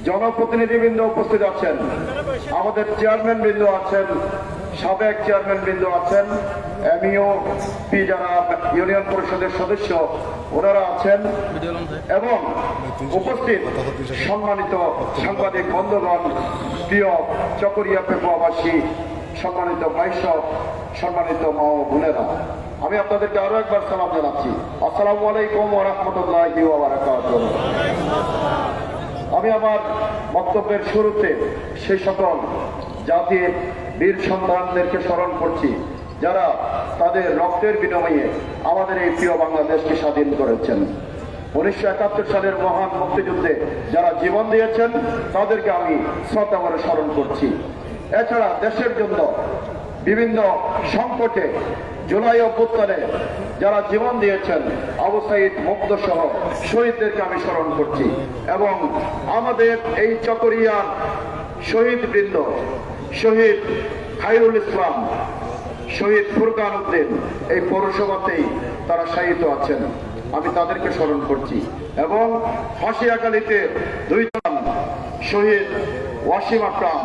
জনপ্রতিনিধিবৃন্দ উপস্থিত আছেন, আমাদের চেয়ারম্যান বৃন্দ আছেন, সাবেক চেয়ারম্যান বৃন্দ আছেন, এমইও পি যারা ইউনিয়ন পরিষদের সদস্য ওনারা আছেন এবং উপস্থিত সম্মানিত সাংবাদিক বন্ধুগণ, প্রিয় চকরিয়া পেকুয়াবাসী, সম্মানিত ভাইসব, সম্মানিত মা ও বোনেরা, আমি আপনাদেরকে আরো একবার সালাম জানাচ্ছি। আসসালামু আলাইকুম ওয়া রাহমাতুল্লাহি ওয়া বারাকাতুহু। আমি আমার বক্তব্যের শুরুতে সেই সকল জাতির বীর সন্তানদেরকে স্মরণ করছি যারা তাদের রক্তের বিনিময়ে আমাদের এই প্রিয় বাংলাদেশকে স্বাধীন করেছেন। 1971 সালের মহান মুক্তিযুদ্ধে যারা জীবন দিয়েছেন তাদেরকে আমি শ্রদ্ধা করে স্মরণ করছি। এছাড়া দেশের জন্য বিভিন্ন সংকটে জুলাই অভ্যুত্থানে যারা জীবন দিয়েছেন, আবু সাইদ মুগ্ধ সহ শহীদদেরকে আমি স্মরণ করছি এবং আমাদের এই চকরিয়ার শহীদ বৃন্দ, শহীদ খায়রুল ইসলাম, শহীদ ফুরকান উদ্দিন এই পৌরসভাতেই তারা শায়িত আছেন, আমি তাদেরকে স্মরণ করছি এবং ফাঁসিয়াখালীতে দুইজন শহীদ ওয়াসিম আকরাম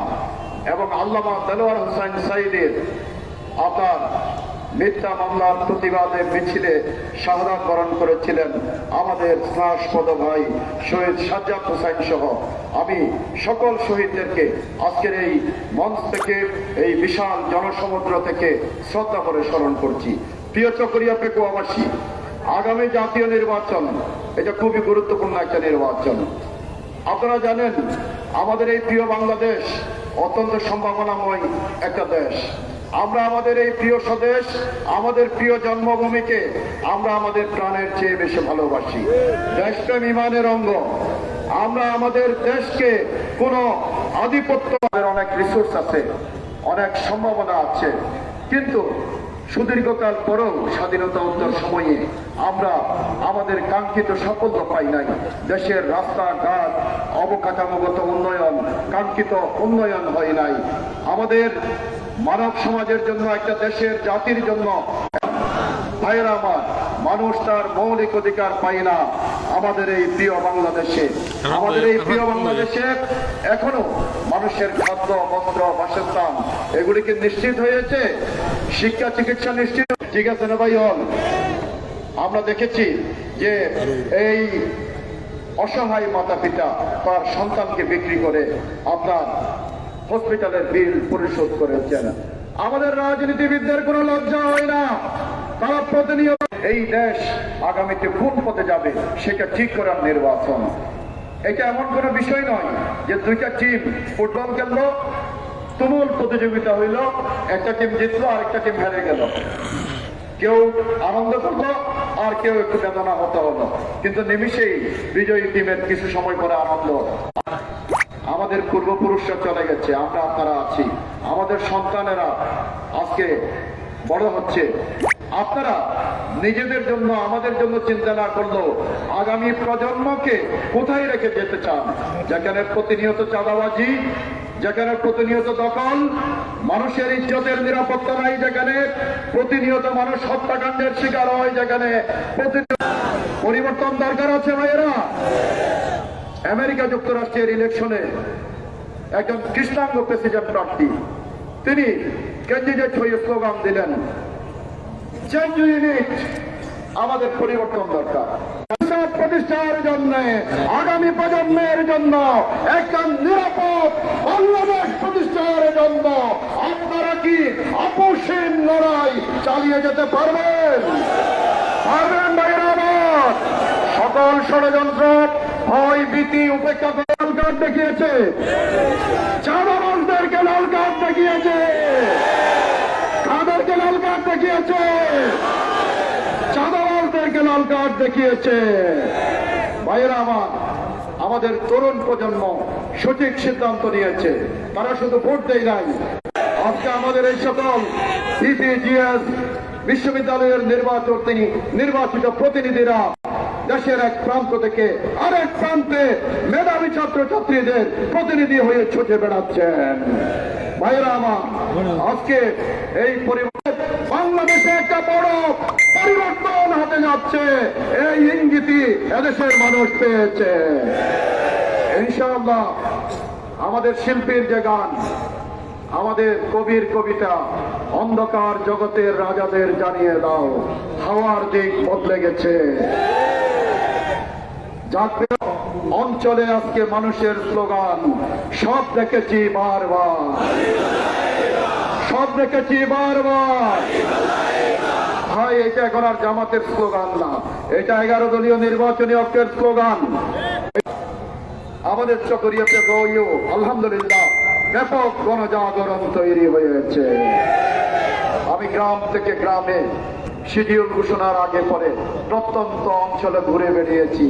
এবং আল্লামা দেলোয়ার হোসেন সাইদের আপনার মিথ্যা মামলার প্রতিবাদে মিছিলে শাহাদাত বরণ করেছিলেন আমাদের স্নেহাস্পদ ভাই শহীদ সাজ্জাদ হোসেন সহ আমি সকল শহীদদেরকে আজকের এই মঞ্চ থেকে, এই বিশাল জনসমুদ্র থেকে শ্রদ্ধা করে স্মরণ করছি। প্রিয় চকরিয়া পেকুয়াবাসী, আগামী জাতীয় নির্বাচন এটা খুবই গুরুত্বপূর্ণ একটা নির্বাচন। আপনারা জানেন আমাদের এই প্রিয় বাংলাদেশ অত্যন্ত সম্ভাবনাময় একটা দেশ। আমরা আমাদের এই প্রিয় স্বদেশ, আমাদের প্রিয় জন্মভূমিকে আমরা আমাদের প্রাণের চেয়ে বেশি ভালোবাসি। দেশপ্রেম ইমানের অঙ্গ। আমরা আমাদের দেশকে কোনো আধিপত্য, অনেক রিসোর্স আছে, অনেক সম্ভাবনা আছে, কিন্তু সুদীর্ঘকাল পরেও স্বাধীনতা উত্তর সময়ে আমরা আমাদের কাঙ্ক্ষিত সাফল্য পাই নাই। দেশের রাস্তাঘাট, অবকাঠামোগত উন্নয়ন, কাঙ্ক্ষিত উন্নয়ন হয় নাই। আমাদের মানব সমাজের জন্য, একটা দেশের জাতির জন্য ভাইয়েরা আমার, মানুষ তার মৌলিক অধিকার পায় না আমাদের এই প্রিয় বাংলাদেশে। আমাদের এই প্রিয় বাংলাদেশে এখনো মানুষের খাদ্য, বস্ত্র, বাসস্থান এগুলিকে নিশ্চিত হয়েছে, শিক্ষা চিকিৎসা নিশ্চিত, ঠিক আছে না ভাই? আমরা দেখেছি যে এই অসহায় মাতা পিতা তার সন্তানকে বিক্রি করে আপনার হসপিটালের বিল পরিশোধ করেছেন। আমাদের রাজনীতিবিদদের কোনো লজ্জা হয় না, তারা প্রতিনিয়ত এই দেশ আগামীতে কোন পথে যাবে সেটা ঠিক করার নির্বাচন। এটা এমন কোনো বিষয় নয় যে দুইটা টিম ফুটবল খেললো, তুমুল প্রতিযোগিতা হইল, একটা টিম জিতলো আরেকটা টিম হেরে গেল, কেউ আনন্দ করলো আর কেউ একটু বেদনা হতে হলো, কিন্তু নিমিষেই বিজয়ী টিমের কিছু সময় পরে আনন্দ। আমাদের পূর্বপুরুষরা চলে গেছে, আমরা আপনারা আছি, আমাদের সন্তানেরা আজকে বড় হচ্ছে। আপনারা নিজেদের জন্য, আমাদের জন্য চিন্তা না করলেও আগামী প্রজন্মকে কোথায় রেখে যেতে চান? যেখানে প্রতিনিয়ত চাঁদাবাজি, যেখানে প্রতিনিয়ত দখল, মানুষের ইজ্জতের নিরাপত্তা নাই, যেখানে প্রতিনিয়ত মানুষ হত্যাকাণ্ডের শিকার হয়, যেখানে পরিবর্তন দরকার আছে ভাইয়েরা। আমেরিকা যুক্তরাষ্ট্রের ইলেকশনে একজন কৃষ্ণাঙ্গ প্রেসিডেন্ট প্রার্থী, তিনি ক্যান্ডিডেট হয়ে স্লোগান দিলেন, চেঞ্জ ইউনিট, আমাদের পরিবর্তন দরকার। প্রতিষ্ঠার জন্য, আগামী প্রজন্মের জন্য, একটা নিরাপদ বাংলাদেশ প্রতিষ্ঠার জন্য আপনারা কি আপোষহীন লড়াই চালিয়ে যেতে পারবেন? পারবেন ভাইরা আমার? সকল ষড়যন্ত্র, ভয়, ভীতি উপেক্ষা করে লাল কার্ড দেখিয়েছে, চাঁদাবাজদেরকে লাল কার্ড দেখিয়েছে, কাদেরকে লাল কার্ড দেখিয়েছে, চাঁদাবাজদেরকে লাল কার্ড দেখিয়েছে। ভাইয়েরা আমার, আমাদের তরুণ প্রজন্ম সঠিক সিদ্ধান্ত নিয়েছে, তারা শুধু ভোট দেয় নাই। আজকে আমাদের এই সকল বিপিজিএস বিশ্ববিদ্যালয়ের নির্বাচিত প্রতিনিধিরা দেশের এক প্রান্ত থেকে আরেক প্রান্তে মেধাবী ছাত্রছাত্রীদের প্রতিনিধি হয়ে ছুটে বেড়াচ্ছেন। ভাইরা আমার, আজকে এই বাংলাদেশে একটা বড় পরিবর্তন হতে যাচ্ছে, এই ইঙ্গিতই এদেশের মানুষ পেয়েছে। ইনশাআল্লাহ আমাদের শিল্পীর যে গান, আমাদের কবির কবিতা, অন্ধকার জগতের রাজাদের জানিয়ে দাও হাওয়ার দিক বদলে গেছে। জাগবে অঞ্চলে আজকে মানুষের স্লোগান, সব দেখেছি বারবার, সব দেখেছি বারবার। ভাই, এটা এখন আর জামাতের স্লোগান না, এটা 11 দলীয় নির্বাচনী ঐক্যের স্লোগান। আমাদের চকরিয়াতে গইও আলহামদুলিল্লাহ ব্যাপক গণজাগরণ তৈরি হয়েছে। আমি গ্রাম থেকে গ্রামে শিডিউল ঘোষণার আগে পরে প্রত্যন্ত অঞ্চলে ঘুরে বেরিয়েছি।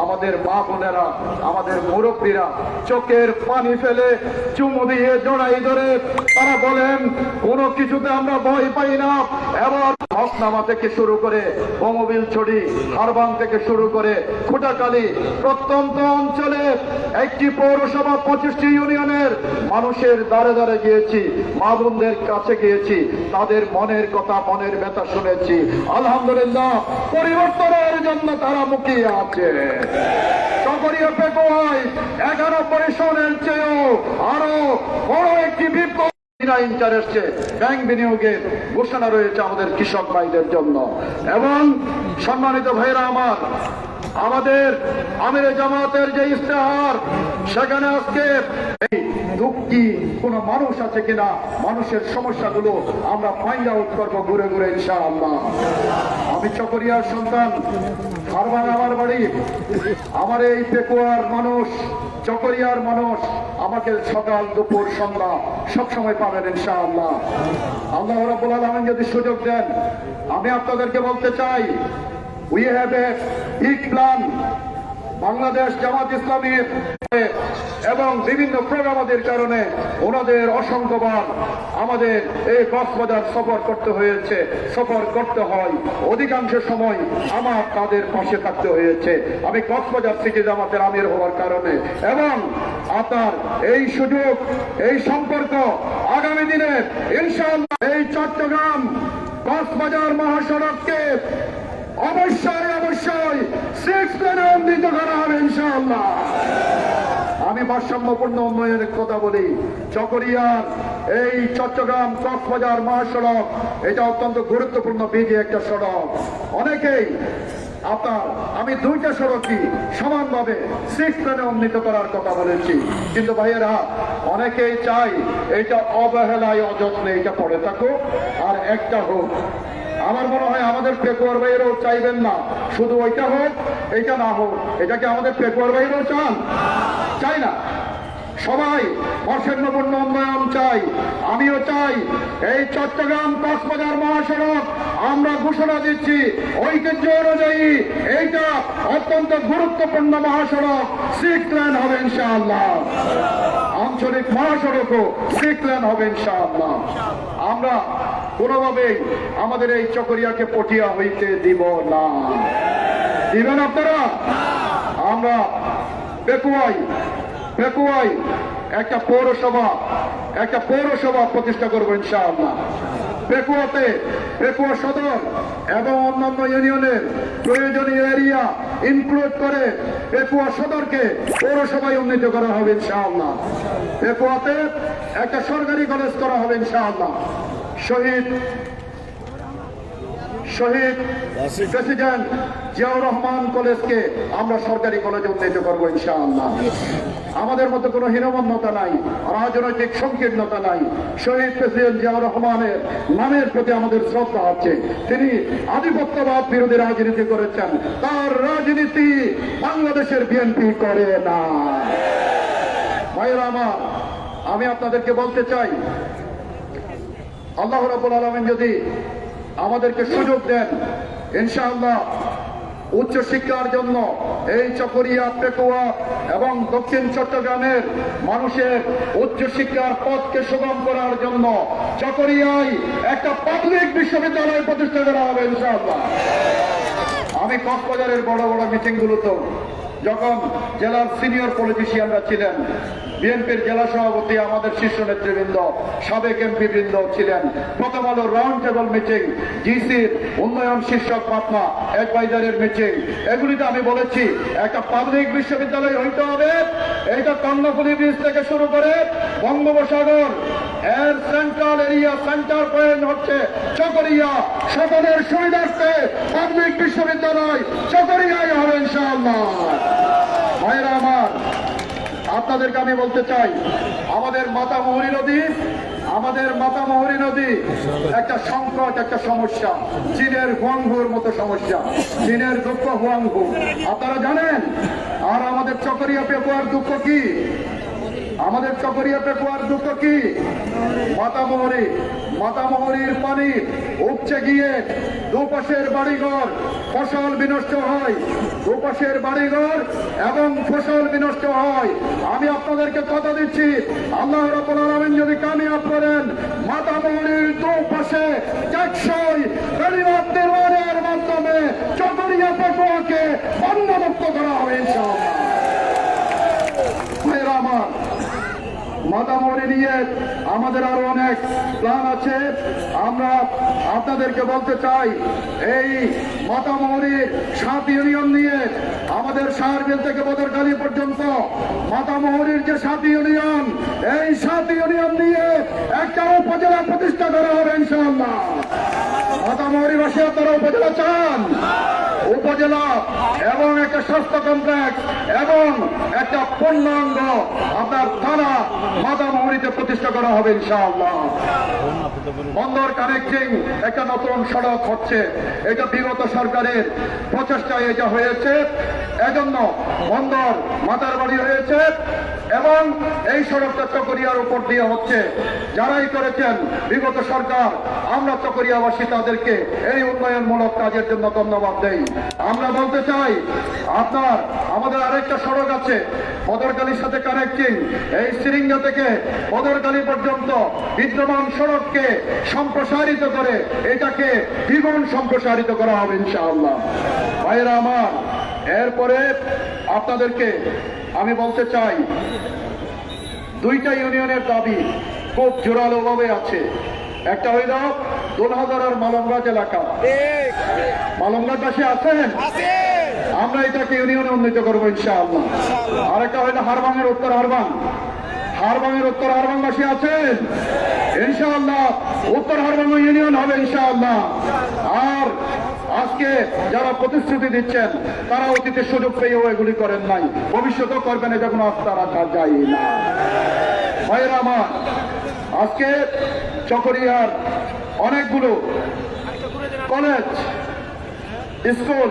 আমাদের মা বোনেরা, আমাদের মুরব্বীরা চোখের পানি ফেলে চুমু দিয়ে জড়াই ধরে তারা বলেন কোনো কিছুতে আমরা ভয় পাই না। এবার হকনামা থেকে শুরু করে বঙ্গবিল ছড়ি, হারবান থেকে শুরু করে খুঁটাকালী প্রত্যন্ত অঞ্চলে একটি পৌরসভা 25টি ইউনিয়নের মানুষের দ্বারে দ্বারে গিয়েছি, মা বোনদের কাছে গিয়েছি, তাদের মনের কথা, মনের ব্যথা শুনেছি। আলহামদুলিল্লাহ পরিবর্তনের জন্য তারা মুখিয়ে আছে। চকরিয়া পেকুয়ায় 91 সনের চেয়েও আরো বড় একটি বিপ্লব ইন্টারেস্টে ব্যাংক বিনিয়োগের ঘোষণা রয়েছে আমাদের কৃষক ভাইদের জন্য। এবং সম্মানিত ভাইরা আমার, আমাদের আমিরে জামাতের যে ইস্তেহার, সেখানে আজকে দুঃখী কোন মানুষ আছে কিনা, মানুষের সমস্যাগুলো আমরা ফাইন্ড আউট করবো ঘুরে ঘুরে ইনশাআল্লাহ। আমি চকরিয়ার সন্তান, হারবান আমার বাড়ি, আমার এই পেকুয়ার মানুষ, চকরিয়ার মানুষ আমাকে সকাল দুপুর সন্ধ্যা সবসময় পাবেন ইনশাআল্লাহ। আল্লাহ রাব্বুল আলামিন যদি সুযোগ দেন, আমি আপনাদেরকে বলতে চাই, we have a big plan. Bangladesh Jamaat ইসলামীর এবং বিভিন্ন প্রোগ্রামের কারণে ওনাদের অসংখ্যবার আমাদের এই কক্সবাজার সফর করতে হয়েছে, সফর করতে হয়। অধিকাংশ সময় আমার তাদের পাশে থাকতে হয়েছে আমি কক্সবাজার সিটি জামাতের আমির হওয়ার কারণে। এবং আপনার এই সুযোগ, এই সম্পর্ক আগামী দিনে ইনশাআল্লাহ এই চট্টগ্রাম কক্সবাজার মহাসড়ককে অবশ্যই অবশ্যই 6 লেনে উন্নীত করা হবে ইনশাআল্লাহ। আমি ভারসাম্যপূর্ণ উন্নয়নের কথা বলি। চকরিয়ার এই চট্টগ্রাম কক্সবাজার মহাসড়ক, এটা অত্যন্ত গুরুত্বপূর্ণ বিজি একটা সড়ক। অনেকেই আপনার, আমি 2টা সড়কই সমানভাবে 6 লেনে উন্নীত করার কথা বলেছি, কিন্তু ভাইয়েরা অনেকেই চাই এটা অবহেলায় অযত্নে এটা পড়ে থাকুক আর একটা হোক। আমার মনে হয় আমাদের পেকুয়ার ভাইয়েরাও চাইবেন না শুধু ওইটা হোক, এইটা না হোক। এটাকে আমাদের পেকুয়ার ভাইয়েরাও চান? চাই না। সবাই ভারসাম্যপূর্ণ উন্নয়ন চাই, আমিও চাই। এই চট্টগ্রাম কক্সবাজার মহাসড়ক আমরা ঘোষণা দিচ্ছি ঐতিহ্য অনুযায়ী এইটা অত্যন্ত গুরুত্বপূর্ণ মহাসড়ক, 6 লেন হবে ইনশাআল্লাহ। আঞ্চলিক মহাসড়কও 6 লেন হবে ইনশাআল্লাহ। আমরা কোনোভাবেই আমাদের এই চকরিয়াকে পটিয়া হইতে দিব না। দিবেন আপনারা? আমরা পেকুয়ায় একটা পৌরসভা প্রতিষ্ঠা করবো ইনশাআল্লাহ। পেকুয়া সদর এবং অন্যান্য ইউনিয়নের প্রয়োজনীয় এরিয়া ইনক্লুড করে পেকুয়া সদরকে পৌরসভায় উন্নীত করা হবে ইনশাআল্লাহ। পেকুয়াতে একটা সরকারি কলেজ করা হবে ইনশাআল্লাহ। শহীদ প্রেসিডেন্ট জিয়াউর রহমান কলেজকে আমরা সরকারি কলেজে উন্নীত করবো ইনশাআল্লাহ। আমাদের মতো কোনো হীনমন্যতা নাই, রাজনৈতিক সংকীর্ণতা নাই। শহীদ প্রেসিডেন্ট জিয়াউর রহমানের নামের প্রতি আমাদের শ্রদ্ধা আছে। তিনি আধিপত্যবাদ বিরোধী রাজনীতি করেছেন, তার রাজনীতি বাংলাদেশের বিএনপি করে না। ভাইয়েরা আমার, আমি আপনাদেরকে বলতে চাই, আল্লাহ রাব্বুল আলামিন যদি আমাদেরকে সুযোগ দেন, ইনশাআল্লাহ উচ্চ শিক্ষার জন্য এই চকরিয়া, পেকুয়া এবং দক্ষিণ চট্টগ্রামের মানুষের উচ্চ শিক্ষার পথকে সুগম করার জন্য চকরিয়ায় একটা পাবলিক বিশ্ববিদ্যালয় প্রতিষ্ঠা করা হবে ইনশাআল্লাহ। আমি কক্সবাজারের বড় বড় মিটিং গুলোতে যখন জেলার সিনিয়র পলিটিশিয়ানরা ছিলেন, বিএনপির জেলা সভাপতি, আমাদের শীর্ষ নেতৃবৃন্দ, সাবেক এমপি বৃন্দ ছিলেন, প্রথম আলো রাউন্ড টেবল মিটিং, জিসির উন্নয়ন শীর্ষক পাটনা অ্যাডভাইজারের মিটিং, এগুলিতে আমি বলেছি একটা পাবলিক বিশ্ববিদ্যালয় হইতে হবে। এইটা কর্ণফুলী ব্রিজ থেকে শুরু করে বঙ্গোপসাগর এর সেন্ট্রাল এরিয়া, সেন্টার পয়েন্ট হচ্ছে চকরিয়া। সকলের সুবিধার্থে পাবলিক বিশ্ববিদ্যালয় চকরিয়ায় হবে ইনশাআল্লাহ। ভাইরা আমার, আপনাদেরকে আমি বলতে চাই, আমাদের মাতামুহুরী নদী একটা সংকট, একটা সমস্যা, চীনের হুয়াংহুর মতো সমস্যা, চীনের দুঃখ হুয়াংহু আপনারা জানেন। আর আমাদের চকরিয়া পেকুয়ার দুঃখ কি? আমাদের চকরিয়া পেকুয়ার দুঃখ কি? মাতামুহুরীর পানি উপচে গিয়ে দুপাশের বাড়িঘর ফসল বিনষ্ট হয়, দুপাশের বাড়িঘর এবং ফসল বিনষ্ট হয়। আমি আপনাদেরকে কথা দিচ্ছি, আল্লাহ রাব্বুল আলামিন যদি কামিয়াব করেন, মাতামুহুরীর দুপাশে টেকসই বেড়িবাঁধ নির্মাণের মাধ্যমে চকরিয়া পেকুয়াকে বন্যামুক্ত করা হবে ইনশাআল্লাহ। ভাইরা আমার, মাতামুহুরী নিয়ে আমাদের আরো অনেক প্ল্যান আছে। আমরা আপনাদেরকে বলতে চাই, এই মাতামুহুরীর 7 ইউনিয়ন নিয়ে আমাদের শাহরবিল থেকে বদরকালী পর্যন্ত মাতামুহুরীর যে 7 ইউনিয়ন, এই 7 ইউনিয়ন নিয়ে একটা উপজেলা প্রতিষ্ঠা করা হবে ইনশাআল্লাহ। মাতামুহুরীবাসী আপনারা উপজেলা চান? উপজেলা এবং একটা স্বাস্থ্য কমপ্লেক্স এবং একটা পূর্ণাঙ্গ আপনার থানা মাতামুহুরীতে প্রতিষ্ঠা করা হবে ইনশাআল্লাহ। বন্দর কানেক্টিং একটা নতুন সড়ক হচ্ছে, এটা বিগত সরকারের প্রচেষ্টায় এটা হয়েছে। এজন্য বন্দর মাতারবাড়ি হয়েছে এবং এই সড়কটা চকরিয়ার উপর দিয়ে হচ্ছে। যারাই করেছেন বিগত সরকার, আমরা চকরিয়াবাসী তাদেরকে এই উন্নয়নমূলক কাজের জন্য ধন্যবাদ দেই। আমরা বলতে চাই, আমাদের আরেকটা সড়ক আছে বদরকালীর সাথে কানেক্টিং, এই সিরিঙ্গা থেকে বদরকালী পর্যন্ত বিদ্যমান সড়ককে সম্প্রসারিত করে এটাকে দ্বিগুণ সম্প্রসারিত করা হবে ইনশাআল্লাহ। ভাইরা আমার, এরপরে আপনাদেরকে আমি বলতে চাই, 2টা ইউনিয়নের দাবি খুব জোরালো ভাবে আছে। একটা হইল দোলহাজার আর মালমগঞ্জ এলাকা। মালমগঞ্জবাসী আছেন? আমরা এটাকে ইউনিয়নে উন্নীত করবো ইনশাআল্লাহ। আর একটা হইল হারবাঙের উত্তর হারবাংবাসী আছেন? ইনশাআল্লাহ উত্তর হারবাং ইউনিয়ন হবে ইনশাআল্লাহ। আর আজকে যারা প্রতিশ্রুতি দিচ্ছেন, তারা অতীতে সুযোগ পেয়েও এগুলি করেন নাই, ভবিষ্যতেও করবেন, এটা কোনো আস্থা রাখা যায় না। ভাইরা আমার, আজকে চকরিয়ার অনেকগুলো কলেজ, স্কুল,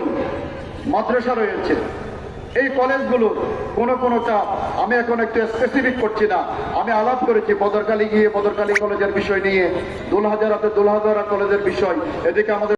মাদ্রাসা রয়েছে। এই কলেজগুলো কোনটা আমি এখন একটু স্পেসিফিক করছি না, আমি আলাপ করেছি বদরকালী গিয়ে বদরকালী কলেজের বিষয় নিয়ে, দুলহাজারাতে দুলহাজারা কলেজের বিষয়, এদিকে আমাদের